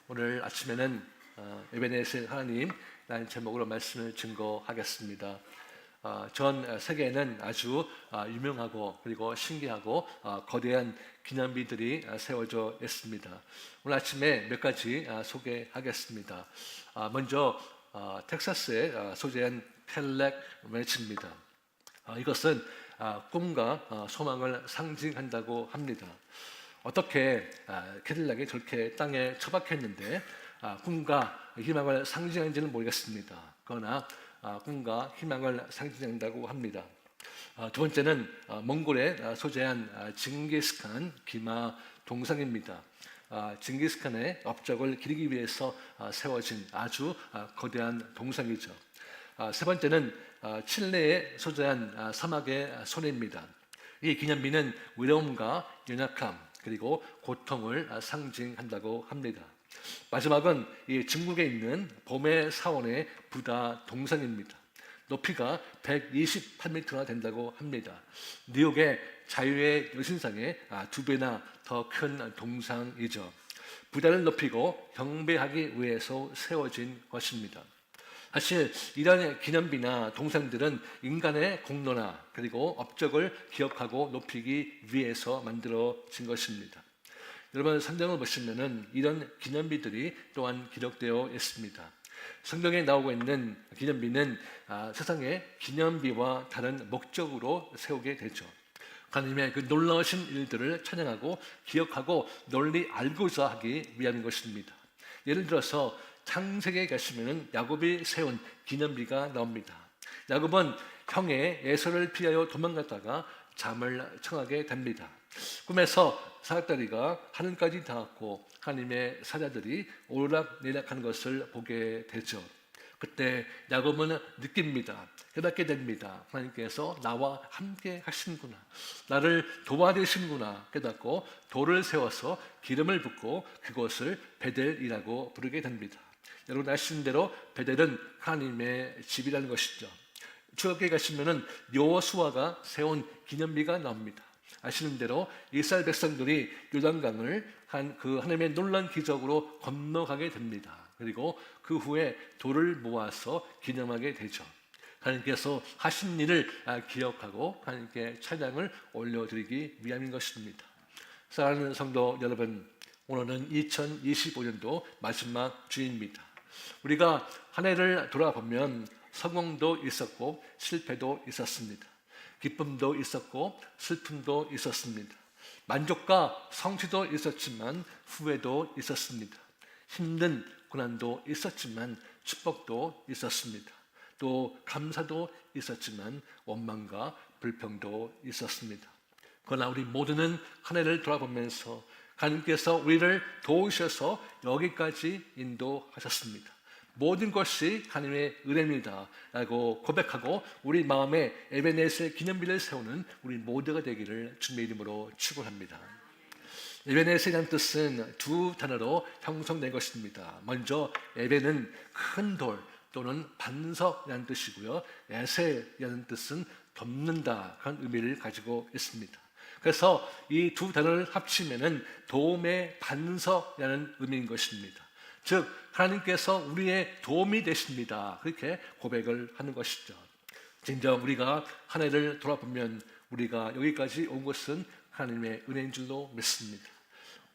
오늘 아침에는 에베네셀 하나님 라는 제목으로 말씀을 증거하겠습니다. 전 세계에는 아주 유명하고 그리고 신기하고 거대한 기념비들이 세워져 있습니다. 오늘 아침에 몇 가지 소개하겠습니다. 먼저 텍사스에 소재한 캘딜락 웨치입니다. 이것은 꿈과 소망을 상징한다고 합니다. 어떻게 캐딜락이 저렇게 땅에 처박혔는데 꿈과 희망을 상징하는지는 모르겠습니다. 그러나 꿈과 희망을 상징한다고 합니다. 두 번째는 몽골에 소재한 징기스칸 기마 동상입니다. 징기스칸의 업적을 기리기 위해서 세워진 아주 거대한 동상이죠. 세 번째는 칠레에 소재한 사막의 소래입니다. 이 기념비는 위로움과 연약함 그리고 고통을 상징한다고 합니다. 마지막은 이 중국에 있는 봄의 사원의 부다 동상입니다. 높이가 128m나 된다고 합니다. 뉴욕의 자유의 여신상의 2배나 더 큰 동상이죠. 부다를 높이고 경배하기 위해서 세워진 것입니다. 사실 이런 기념비나 동상들은 인간의 공로나 그리고 업적을 기억하고 높이기 위해서 만들어진 것입니다. 여러분 성경을 보시면은 이런 기념비들이 또한 기록되어 있습니다. 성경에 나오고 있는 기념비는 세상의 기념비와 다른 목적으로 세우게 되죠. 하나님의 그 놀라우신 일들을 찬양하고 기억하고 널리 알고자 하기 위한 것입니다. 예를 들어서 창세기에 가시면 야곱이 세운 기념비가 나옵니다. 야곱은 형의 에서를 피하여 도망갔다가 잠을 청하게 됩니다. 꿈에서 사닥다리가 하늘까지 닿았고 하나님의 사자들이 오르락내리락하는 것을 보게 되죠. 그때 야곱은 느낍니다. 깨닫게 됩니다. 하나님께서 나와 함께 하시는구나. 나를 도와주시는구나 깨닫고 돌을 세워서 기름을 붓고 그것을 베델이라고 부르게 됩니다. 여러분 아시는 대로 베델은 하나님의 집이라는 것이죠. 출애굽기에 가시면은 여호수아가 세운 기념비가 나옵니다. 아시는 대로 이스라엘 백성들이 요단강을 그 하나님의 놀라운 기적으로 건너가게 됩니다. 그리고 그 후에 돌을 모아서 기념하게 되죠. 하나님께서 하신 일을 기억하고 하나님께 찬양을 올려드리기 위함인 것입니다. 사랑하는 성도 여러분, 오늘은 2025년도 마지막 주입니다. 우리가 한 해를 돌아보면 성공도 있었고 실패도 있었습니다. 기쁨도 있었고 슬픔도 있었습니다. 만족과 성취도 있었지만 후회도 있었습니다. 힘든 고난도 있었지만 축복도 있었습니다. 또 감사도 있었지만 원망과 불평도 있었습니다. 그러나 우리 모두는 한 해를 돌아보면서 하나님께서 우리를 도우셔서 여기까지 인도하셨습니다. 모든 것이 하나님의 은혜입니다 라고 고백하고 우리 마음에 에베네셀 기념비를 세우는 우리 모두가 되기를 주님의 이름으로 축원합니다. 에베네셀이라는 뜻은 두 단어로 형성된 것입니다. 먼저 에벤은 큰 돌 또는 반석이라는 뜻이고요. 에셀이라는 뜻은 덮는다 그런 의미를 가지고 있습니다. 그래서 이 두 단어를 합치면은 도움의 반석이라는 의미인 것입니다. 즉 하나님께서 우리의 도움이 되십니다. 그렇게 고백을 하는 것이죠. 진정 우리가 한 해를 돌아보면 우리가 여기까지 온 것은 하나님의 은혜인 줄로 믿습니다.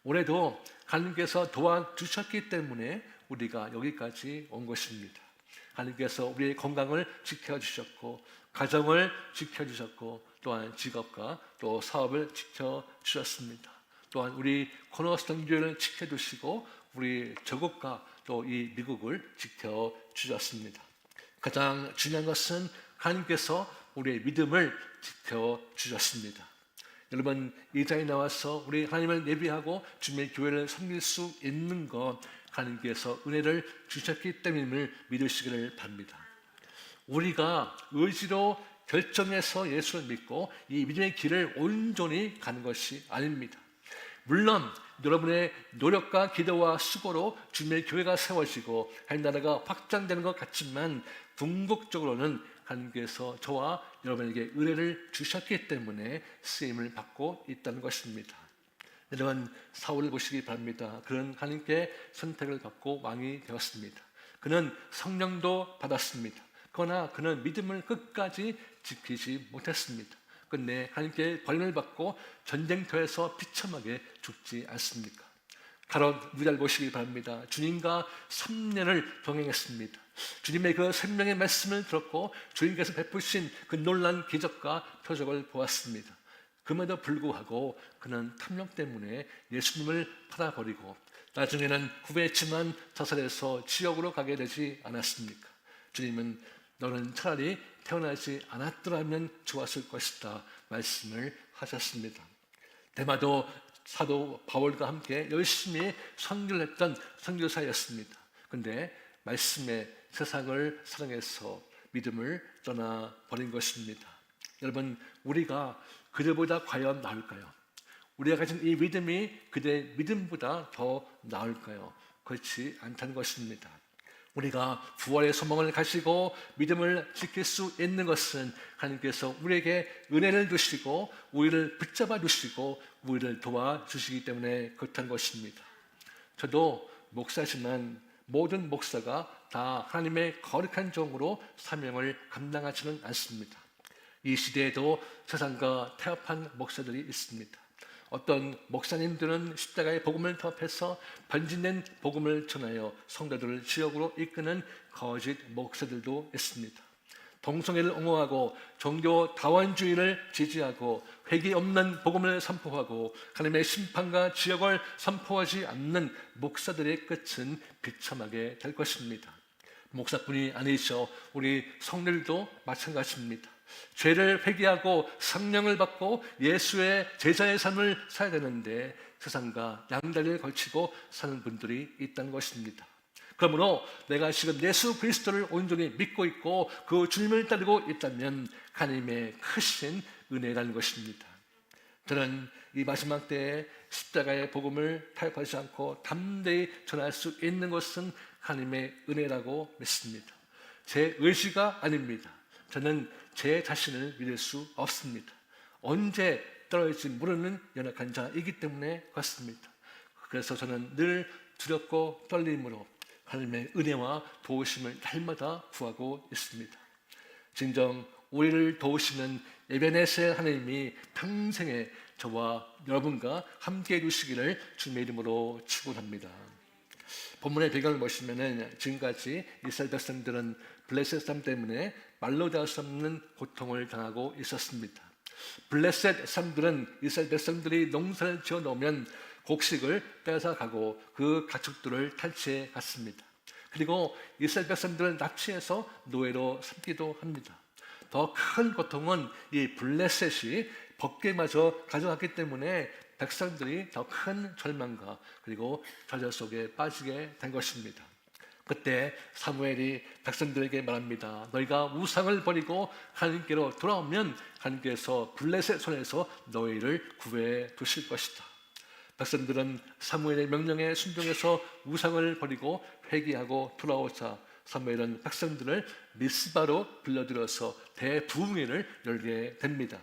올해도 하나님께서 도와주셨기 때문에 우리가 여기까지 온 것입니다. 하나님께서 우리의 건강을 지켜주셨고 가정을 지켜주셨고 또한 직업과 또 사업을 지켜주셨습니다. 또한 우리 코너스턴교회를 지켜주시고 우리 저국과 또 이 미국을 지켜주셨습니다. 가장 중요한 것은 하나님께서 우리의 믿음을 지켜주셨습니다. 여러분 이 자리에 나와서 우리 하나님을 예비하고 주님의 교회를 섬길 수 있는 것 하나님께서 은혜를 주셨기 때문임을 믿으시기를 바랍니다. 우리가 의지로 결정해서 예수를 믿고 이 믿음의 길을 온전히 가는 것이 아닙니다. 물론 여러분의 노력과 기도와 수고로 주님의 교회가 세워지고 하나님 나라가 확장되는 것 같지만 궁극적으로는 하나님께서 저와 여러분에게 은혜를 주셨기 때문에 쓰임을 받고 있다는 것입니다. 여러분 사울을 보시기 바랍니다. 그는 하나님께 선택을 받고 왕이 되었습니다. 그는 성령도 받았습니다. 그러나 그는 믿음을 끝까지 지키지 못했습니다. 끝내 하나님께 버림을 받고 전쟁터에서 비참하게 죽지 않습니까? 가롯 무잘 보시기 바랍니다. 주님과 3년을 동행했습니다. 주님의 그 생명의 말씀을 들었고 주님께서 베푸신 그 놀라운 기적과 표적을 보았습니다. 그럼에도 불구하고 그는 탐욕 때문에 예수님을 팔아버리고 나중에는 후회했지만 자살해서 지옥으로 가게 되지 않았습니까? 주님은 너는 차라리 태어나지 않았더라면 좋았을 것이다 말씀을 하셨습니다. 대마도 사도 바울과 함께 열심히 선교를 했던 선교사였습니다. 그런데 말씀의 세상을 사랑해서 믿음을 떠나버린 것입니다. 여러분, 우리가 그들보다 과연 나을까요? 우리가 가진 이 믿음이 그들의 믿음보다 더 나을까요? 그렇지 않다는 것입니다. 우리가 부활의 소망을 가지고 믿음을 지킬 수 있는 것은 하나님께서 우리에게 은혜를 주시고 우리를 붙잡아 주시고 우리를 도와주시기 때문에 그렇다는 것입니다. 저도 목사지만 모든 목사가 다 하나님의 거룩한 종으로 사명을 감당하지는 않습니다. 이 시대에도 세상과 타협한 목사들이 있습니다. 어떤 목사님들은 십자가의 복음을 덮해서 번진된 복음을 전하여 성도들을 지옥으로 이끄는 거짓 목사들도 있습니다. 동성애를 옹호하고 종교 다원주의를 지지하고 회개 없는 복음을 선포하고 하나님의 심판과 지옥을 선포하지 않는 목사들의 끝은 비참하게 될 것입니다. 목사뿐이 아니죠. 우리 성도들도 마찬가지입니다. 죄를 회개하고 성령을 받고 예수의 제자의 삶을 살아야 되는데 세상과 양다리를 걸치고 사는 분들이 있다는 것입니다. 그러므로 내가 지금 예수 그리스도를 온전히 믿고 있고 그 주님을 따르고 있다면 하나님의 크신 은혜라는 것입니다. 저는 이 마지막 때에 십자가의 복음을 타협하지 않고 담대히 전할 수 있는 것은 하나님의 은혜라고 믿습니다. 제 의지가 아닙니다. 저는 제 자신을 믿을 수 없습니다. 언제 떨어질지 모르는 연약한 자이기 때문에 그렇습니다. 그래서 저는 늘 두렵고 떨림으로 하나님의 은혜와 도우심을 날마다 구하고 있습니다. 진정 우리를 도우시는 에베네셀 하나님이 평생에 저와 여러분과 함께 해주시기를 주님의 이름으로 축원합니다. 본문의 배경을 보시면은 지금까지 이스라엘 백성들은 블레셋 삶 때문에 말로 다 수 없는 고통을 당하고 있었습니다. 블레셋 사람들은 이스라엘 백성들이 농사를 지어 놓으면 곡식을 뺏어가고 그 가축들을 탈취해 갔습니다. 그리고 이스라엘 백성들은 납치해서 노예로 삼기도 합니다. 더 큰 고통은 이 블레셋이 벗게마저 가져갔기 때문에 백성들이 더 큰 절망과 그리고 좌절 속에 빠지게 된 것입니다. 그때 사무엘이 백성들에게 말합니다. 너희가 우상을 버리고 하나님께로 돌아오면 하나님께서 블레셋 손에서 너희를 구해 두실 것이다. 백성들은 사무엘의 명령에 순종해서 우상을 버리고 회개하고 돌아오자 사무엘은 백성들을 미스바로 불러들여서 대부흥회를 열게 됩니다.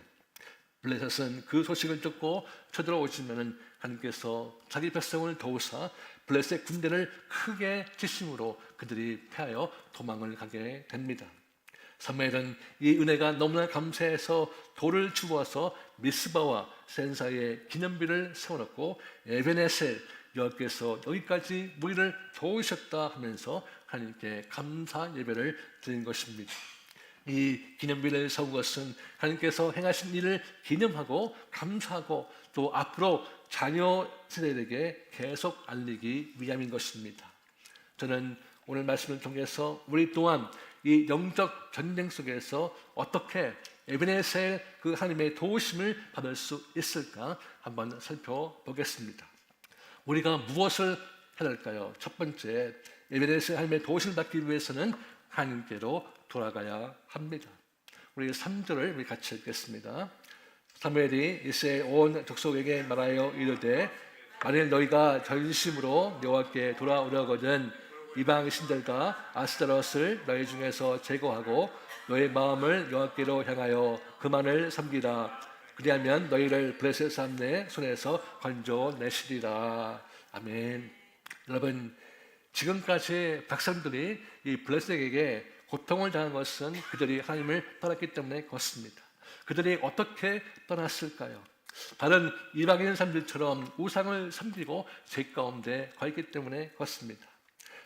블레셋은 그 소식을 듣고 쳐들어오시면 하나님께서 자기 백성을 도우사 블레셋 군대를 크게 치심으로 그들이 패하여 도망을 가게 됩니다. 사무엘은 이 은혜가 너무나 감사해서 돌을 주워서 미스바와 센 사이에 기념비를 세워놓고 에베네셀 여호와께서 여기까지 우리를 도우셨다 하면서 하나님께 감사 예배를 드린 것입니다. 이 기념비를 세운 것은 하나님께서 행하신 일을 기념하고 감사하고 또 앞으로 자녀 세대에게 계속 알리기 위함인 것입니다. 저는 오늘 말씀을 통해서 우리 또한 이 영적 전쟁 속에서 어떻게 에베네셀 그 하나님의 도우심을 받을 수 있을까 한번 살펴보겠습니다. 우리가 무엇을 해야 할까요? 첫 번째, 에베네셀 하나님의 도우심을 받기 위해서는 하나님께로 돌아가야 합니다. 우리 3절을 우리 같이 읽겠습니다. 사무엘이 이스라엘 온 족속에게 말하여 이르되 만일 너희가 전심으로 여호와께 돌아오려거든 이방 신들과 아스타롯을 너희 중에서 제거하고 너의 마음을 여호와께로 향하여 그만을 섬기라. 그리하면 너희를 블레셋 사람의 손에서 건져내시리라. 아멘. 여러분, 지금까지 백성들이 이 블레셋에게 고통을 당한 것은 그들이 하나님을 떠났기 때문에 그렇습니다. 그들이 어떻게 떠났을까요? 다른 이방인 사람들처럼 우상을 섬기고 죄 가운데 거했기 때문에 그렇습니다.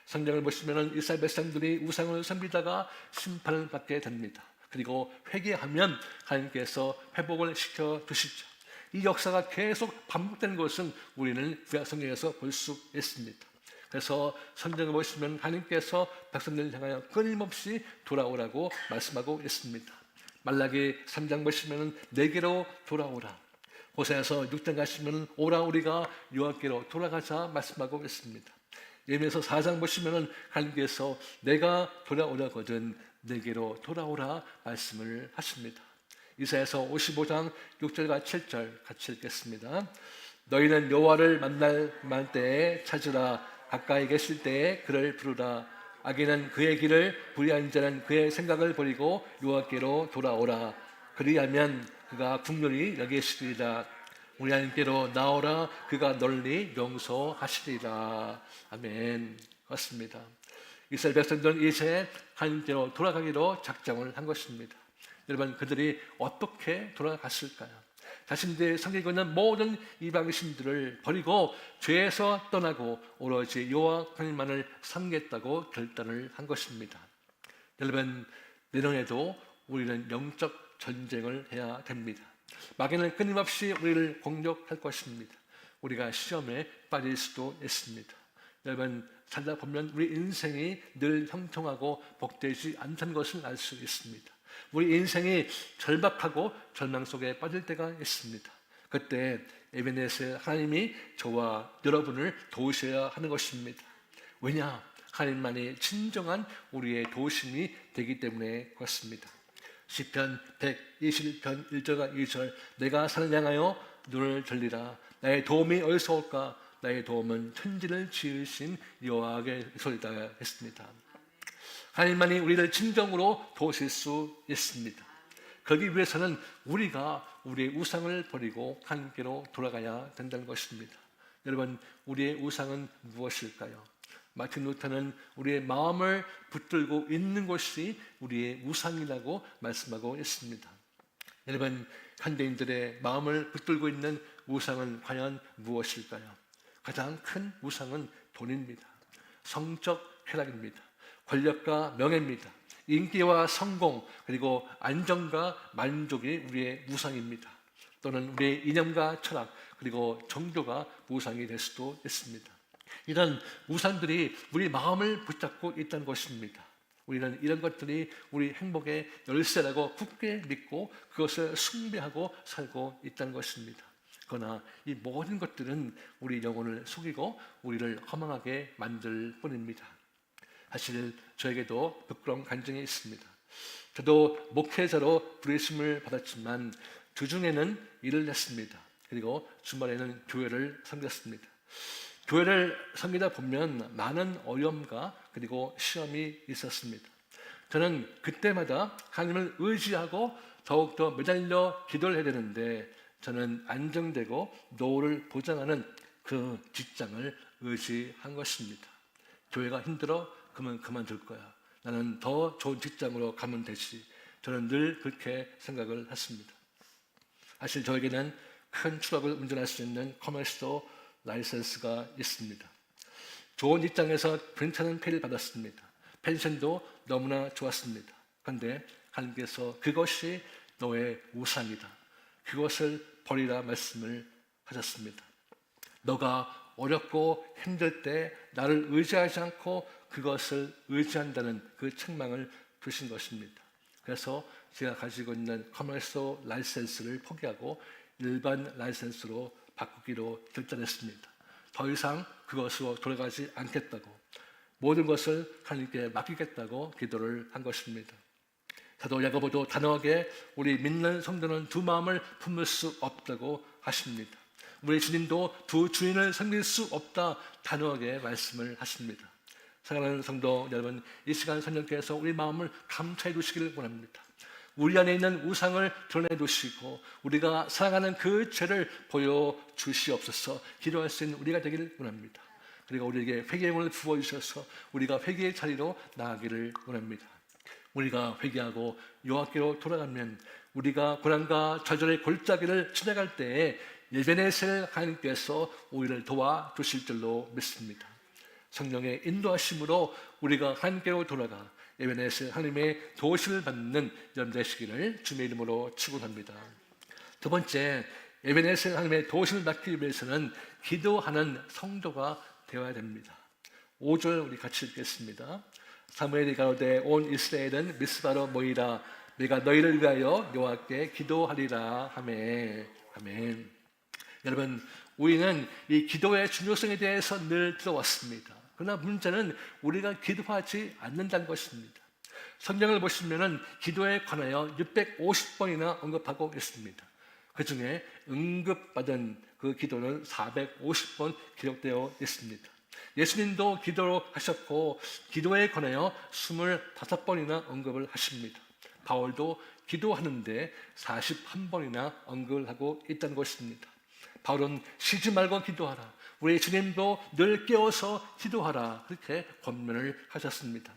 성경을 보시면 이스라엘 백성들이 우상을 섬기다가 심판을 받게 됩니다. 그리고 회개하면 하나님께서 회복을 시켜 주시죠. 이 역사가 계속 반복되는 것은 우리는 구약 성경에서 볼 수 있습니다. 그래서 성경을 보시면 하나님께서 백성들을 향하여 끊임없이 돌아오라고 말씀하고 있습니다. 말라기 3장 보시면 내게로 돌아오라. 호세아서 6장 가시면 오라 우리가 여호와께로 돌아가자 말씀하고 있습니다. 예레미야서 4장 보시면 하나님께서 내가 돌아오려거든 내게로 돌아오라 말씀을 하십니다. 이사야서 55장 6절과 7절 같이 읽겠습니다. 너희는 여호와를 만날 때에 찾으라. 가까이 계실 때에 그를 부르라. 악인은 그의 길을, 불의한 자는 그의 생각을 버리고 여호와께로 돌아오라. 그리하면 그가 국률이 여기시리라. 우리 하나님께로 나오라. 그가 널리 용서하시리라. 아멘. 그렇습니다. 이스라엘 백성들은 이제 하나님께로 돌아가기로 작정을 한 것입니다. 여러분, 그들이 어떻게 돌아갔을까요? 자신들이 섬기고 있는 모든 이방신들을 버리고 죄에서 떠나고 오로지 여호와 하나님만을 섬기겠다고 결단을 한 것입니다. 여러분, 내년에도 우리는 영적 전쟁을 해야 됩니다. 마귀는 끊임없이 우리를 공격할 것입니다. 우리가 시험에 빠질 수도 있습니다. 여러분, 살다 보면 우리 인생이 늘 형통하고 복되지 않다는 것을 알 수 있습니다. 우리 인생이 절박하고 절망 속에 빠질 때가 있습니다. 그때 에베네셀 하나님이 저와 여러분을 도우셔야 하는 것입니다. 왜냐? 하나님만이 진정한 우리의 도우심이 되기 때문에 그렇습니다. 시편 121편 1절과 2절 내가 산을 향하여 눈을 들리라. 나의 도움이 어디서 올까? 나의 도움은 천지를 지으신 여호와께서이다 했습니다. 하나님만이 우리를 진정으로 도우실 수 있습니다. 그러기 위해서는 우리가 우리의 우상을 버리고 하나님께로 돌아가야 된다는 것입니다. 여러분, 우리의 우상은 무엇일까요? 마틴 루터는 우리의 마음을 붙들고 있는 것이 우리의 우상이라고 말씀하고 있습니다. 여러분, 현대인들의 마음을 붙들고 있는 우상은 과연 무엇일까요? 가장 큰 우상은 돈입니다. 성적 쾌락입니다. 권력과 명예입니다. 인기와 성공, 그리고 안정과 만족이 우리의 우상입니다. 또는 우리의 이념과 철학, 그리고 종교가 우상이 될 수도 있습니다. 이런 우상들이 우리 마음을 붙잡고 있다는 것입니다. 우리는 이런 것들이 우리 행복의 열쇠라고 굳게 믿고 그것을 숭배하고 살고 있다는 것입니다. 그러나 이 모든 것들은 우리 영혼을 속이고 우리를 허망하게 만들 뿐입니다. 사실 저에게도 부끄러운 간증이 있습니다. 저도 목회자로 부르심을 받았지만 주중에는 일을 했습니다. 그리고 주말에는 교회를 섬겼습니다. 교회를 섬기다 보면 많은 어려움과 그리고 시험이 있었습니다. 저는 그때마다 하나님을 의지하고 더욱더 매달려 기도를 해야 되는데 저는 안정되고 노후를 보장하는 그 직장을 의지한 것입니다. 교회가 힘들어? 그러면 그만둘 거야. 나는 더 좋은 직장으로 가면 되지. 저는 늘 그렇게 생각을 했습니다. 사실 저에게는 큰 트럭을 운전할 수 있는 커머셜 라이센스가 있습니다. 좋은 직장에서 괜찮은 페이를 받았습니다. 펜션도 너무나 좋았습니다. 그런데 하나님께서 그것이 너의 우상이다. 그것을 버리라 말씀을 하셨습니다. 너가 어렵고 힘들 때 나를 의지하지 않고 그것을 의지한다는 그 책망을 주신 것입니다. 그래서 제가 가지고 있는 커머셜 라이센스를 포기하고 일반 라이센스로 바꾸기로 결정했습니다. 더 이상 그것으로 돌아가지 않겠다고, 모든 것을 하나님께 맡기겠다고 기도를 한 것입니다. 사도 야고보도 단호하게 우리 믿는 성도는 두 마음을 품을 수 없다고 하십니다. 우리 주님도 두 주인을 섬길 수 없다 단호하게 말씀을 하십니다. 사랑하는 성도 여러분, 이 시간 성령께서 우리 마음을 감찰해 주시기를 원합니다. 우리 안에 있는 우상을 드러내 두시고 우리가 사랑하는 그 죄를 보여주시옵소서. 기도할 수 있는 우리가 되기를 원합니다. 그리고 우리에게 회개의 영을 부어주셔서 우리가 회개의 자리로 나아가기를 원합니다. 우리가 회개하고 여호와께로 돌아가면 우리가 고난과 좌절의 골짜기를 지나갈 때에 에베네셀 하나님께서 우리를 도와주실 줄로 믿습니다. 성령의 인도하심으로 우리가 하나님께로 돌아가 에베네셀 하나님의 도우심을 받는 여러분 되시기를 주님의 이름으로 축원합니다. 두 번째, 에베네셀 하나님의 도우심을 받기 위해서는 기도하는 성도가 되어야 됩니다. 5절 우리 같이 읽겠습니다. 사무엘이 가로되 온 이스라엘은 미스바로 모이라. 내가 너희를 위하여 여호와께 기도하리라 하매. 아멘. 여러분, 우리는 이 기도의 중요성에 대해서 늘 들어왔습니다. 그러나 문제는 우리가 기도하지 않는다는 것입니다. 성경을 보시면은 기도에 관하여 650번이나 언급하고 있습니다. 그 중에 응급받은 그 기도는 450번 기록되어 있습니다. 예수님도 기도로 하셨고 기도에 관하여 25번이나 언급을 하십니다. 바울도 기도하는데 41번이나 언급을 하고 있다는 것입니다. 바울은 쉬지 말고 기도하라. 우리 주님도 늘 깨워서 기도하라. 그렇게 권면을 하셨습니다.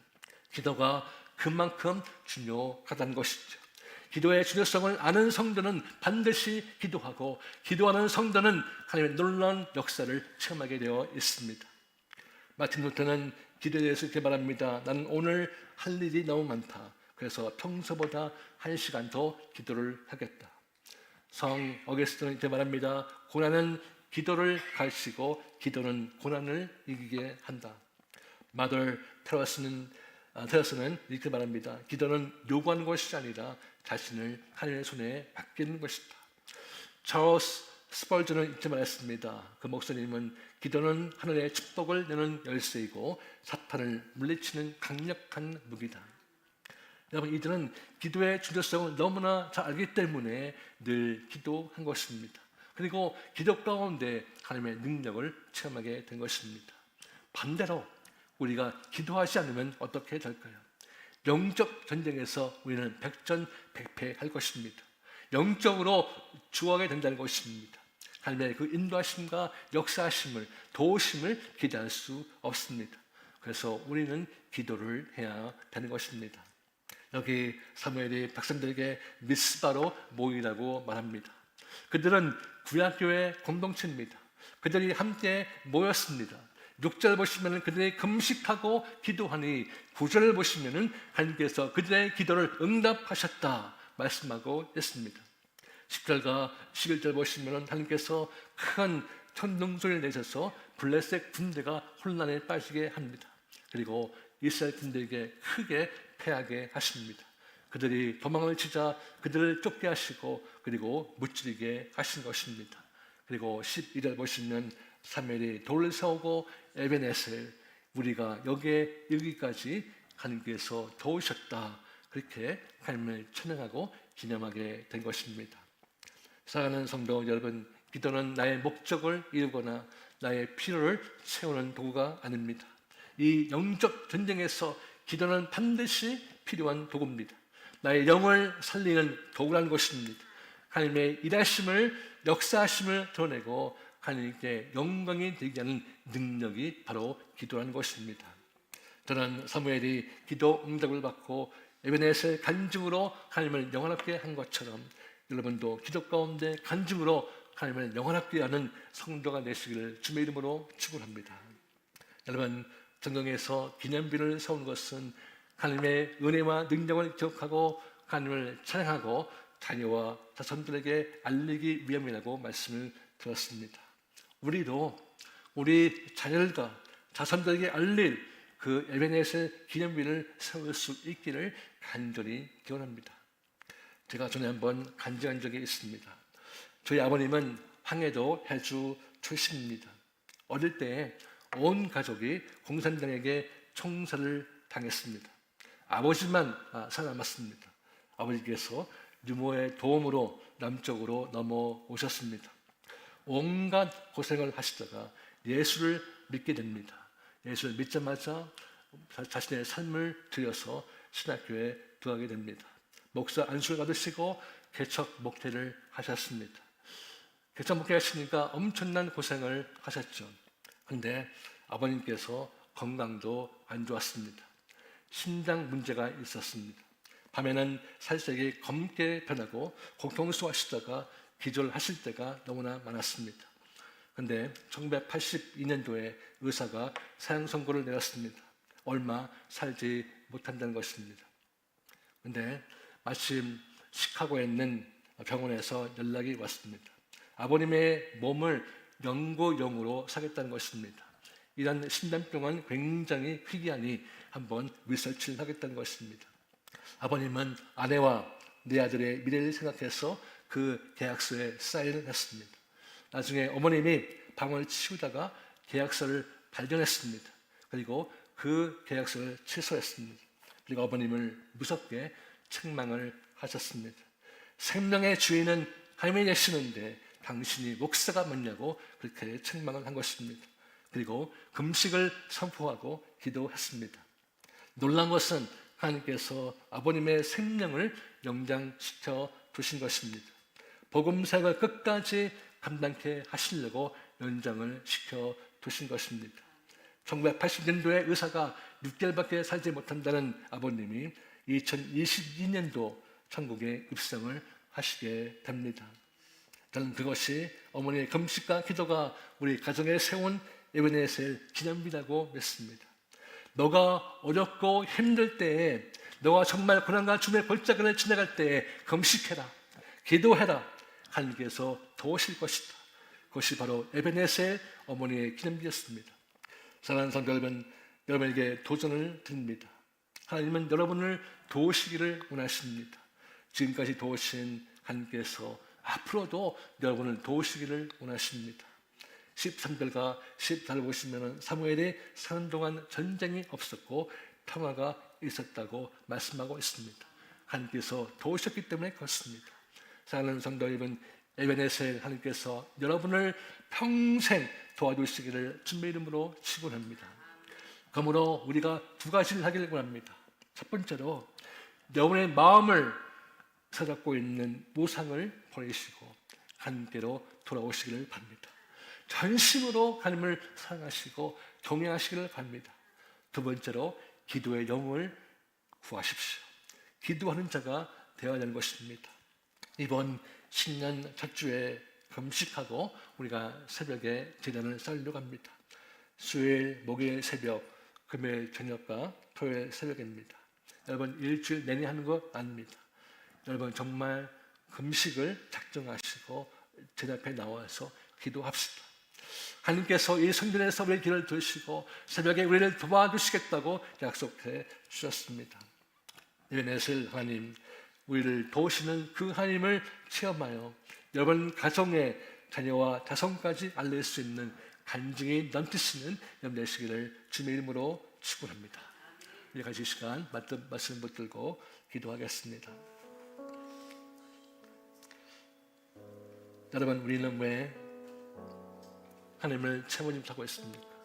기도가 그만큼 중요하다는 것이죠. 기도의 중요성을 아는 성도는 반드시 기도하고 기도하는 성도는 하나님의 놀라운 역사를 체험하게 되어 있습니다. 마틴 루터는 기도에 대해서 이렇게 말합니다. 나는 오늘 할 일이 너무 많다. 그래서 평소보다 1시간 더 기도를 하겠다. 성 어거스틴은 이렇게 말합니다. 고난은 기도를 가르치고 기도는 고난을 이기게 한다. 마더 테라스는 이렇게 말합니다. 기도는 요구하는 것이 아니라 자신을 하나님의 손에 맡기는 것이다. 찰스 스펄전은 이렇게 말했습니다. 그 목사님은 기도는 하늘의 축복을 여는 열쇠이고 사탄을 물리치는 강력한 무기다. 여러분, 이들은 기도의 중요성을 너무나 잘 알기 때문에 늘 기도한 것입니다. 그리고 기도 가운데 하나님의 능력을 체험하게 된 것입니다. 반대로 우리가 기도하지 않으면 어떻게 될까요? 영적 전쟁에서 우리는 백전백패할 것입니다. 영적으로 죽어가게 된다는 것입니다. 하나님의 그 인도하심과 역사하심을, 도우심을 기대할 수 없습니다. 그래서 우리는 기도를 해야 되는 것입니다. 여기 사무엘이 백성들에게 미스바로 모이라고 말합니다. 그들은 구약교회 공동체입니다. 그들이 함께 모였습니다. 6절 보시면 그들이 금식하고 기도하니 9절을 보시면 하나님께서 그들의 기도를 응답하셨다 말씀하고 있습니다. 10절과 11절 보시면 하나님께서 큰 천둥소리를 내셔서 블레셋 군대가 혼란에 빠지게 합니다. 그리고 이스라엘 군대에게 크게 패하게 하십니다. 그들이 도망을 치자 그들을 쫓게 하시고 그리고 무찌르게 하신 것입니다. 그리고 12절 보시면 사무엘이 돌을 세우고 에베네셀 우리가 여기까지 하나님께서 도우셨다. 그렇게 하나님을 찬양하고 기념하게 된 것입니다. 사랑하는 성도 여러분, 기도는 나의 목적을 이루거나 나의 필요를 채우는 도구가 아닙니다. 이 영적 전쟁에서 기도는 반드시 필요한 도구입니다. 나의 영을 살리는 도구라는 것입니다. 하나님의 일하심을, 역사하심을 드러내고 하나님께 영광이 되게 하는 능력이 바로 기도라는 것입니다. 저는 사무엘이 기도 응답을 받고 에베네셀 간증으로 하나님을 영원하게 한 것처럼 여러분도 기도 가운데 간증으로 하나님을 영원하게 하는 성도가 되시기를 주의 이름으로 축원합니다. 여러분, 성경에서 기념비를 세운 것은 하나님의 은혜와 능력을 기억하고 하나님을 찬양하고 자녀와 자손들에게 알리기 위함이라고 말씀을 들었습니다. 우리도 우리 자녀들과 자손들에게 알릴 그 에베네셀 기념비를 세울 수 있기를 간절히 기원합니다. 제가 전에 한번 간증한 적이 있습니다. 저희 아버님은 황해도 해주 출신입니다. 어릴 때 온 가족이 공산당에게 총살을 당했습니다. 아버지만 살아남았습니다. 아버지께서 유모의 도움으로 남쪽으로 넘어오셨습니다. 온갖 고생을 하시다가 예수를 믿게 됩니다. 예수를 믿자마자 자신의 삶을 들여서 신학교에 들어가게 됩니다. 목사 안수를 받으시고 개척 목회를 하셨습니다. 개척 목회하시니까 엄청난 고생을 하셨죠. 그런데 아버님께서 건강도 안 좋았습니다. 심장 문제가 있었습니다. 밤에는 살색이 검게 변하고 고통스러워하시다가 기절하실 때가 너무나 많았습니다. 그런데 1982년도에 의사가 사형 선고를 내렸습니다. 얼마 살지 못한다는 것입니다. 그런데 마침 시카고에 있는 병원에서 연락이 왔습니다. 아버님의 몸을 연고용으로 사겠다는 것입니다. 이런 심장병은 굉장히 희귀하니 한번 리서치를 하겠다는 것입니다. 아버님은 아내와 네 아들의 미래를 생각해서 그 계약서에 사인을 했습니다. 나중에 어머님이 방을 치우다가 계약서를 발견했습니다. 그리고 그 계약서를 취소했습니다. 그리고 아버님을 무섭게 책망을 하셨습니다. 생명의 주인은 하나님이 되시는데 당신이 목사가 뭐냐고 그렇게 책망을 한 것입니다. 그리고 금식을 선포하고 기도했습니다. 놀란 것은 하나님께서 아버님의 생명을 연장시켜 두신 것입니다. 복음 사역을 끝까지 감당케 하시려고 연장을 시켜 두신 것입니다. 1980년도에 의사가 6개월밖에 살지 못한다는 아버님이 2022년도 천국에 입성을 하시게 됩니다. 저는 그것이 어머니의 금식과 기도가 우리 가정에 세운 에베네셀 기념비라고 믿습니다. 너가 어렵고 힘들 때에, 너가 정말 고난과 죽음의 골짜기를 지나갈 때에 금식해라, 기도해라. 하나님께서 도우실 것이다. 그것이 바로 에베네셀 어머니의 기념비였습니다. 사랑하는 성도 여러분, 여러분에게 도전을 드립니다. 하나님은 여러분을 도우시기를 원하십니다. 지금까지 도우신 하나님께서 앞으로도 여러분을 도우시기를 원하십니다. 13절과 14절 보시면 사무엘이 사는 동안 전쟁이 없었고 평화가 있었다고 말씀하고 있습니다. 하나님께서 도우셨기 때문에 그렇습니다. 사랑하는 성도 여러분, 에베네셀 하나님께서 여러분을 평생 도와주시기를 주님의 이름으로 축원합니다. 그러므로 우리가 두 가지를 하기를 원합니다. 첫 번째로 여러분의 마음을 사잡고 있는 무상을 보내시고 하나님께로 돌아오시기를 바랍니다. 전심으로 하나님을 사랑하시고 경외하시기를 바랍니다. 두 번째로 기도의 영을 구하십시오. 기도하는 자가 되어야 하는 것입니다. 이번 신년 첫 주에 금식하고 우리가 새벽에 제단을 쌓으려고 합니다. 수요일, 목요일 새벽, 금요일 저녁과 토요일 새벽입니다. 여러분 일주일 내내 하는 거 아닙니다. 여러분 정말 금식을 작정하시고 제단 앞에 나와서 기도합시다. 하나님께서 이 성전에서 우리의 길을 들으시고 새벽에 우리를 도와주시겠다고 약속해 주셨습니다. 에베네셀 하나님, 우리를 도우시는 그 하나님을 체험하여 여러분 가정의 자녀와 자손까지 알릴 수 있는 간증이 넘치시는 여러분 되시기를 주님의 이름으로 축원합니다. 우리 같이 이 시간 말씀 붙들고 기도하겠습니다. 여러분, 우리는 왜 하나님을 채무님 하고 있습니까?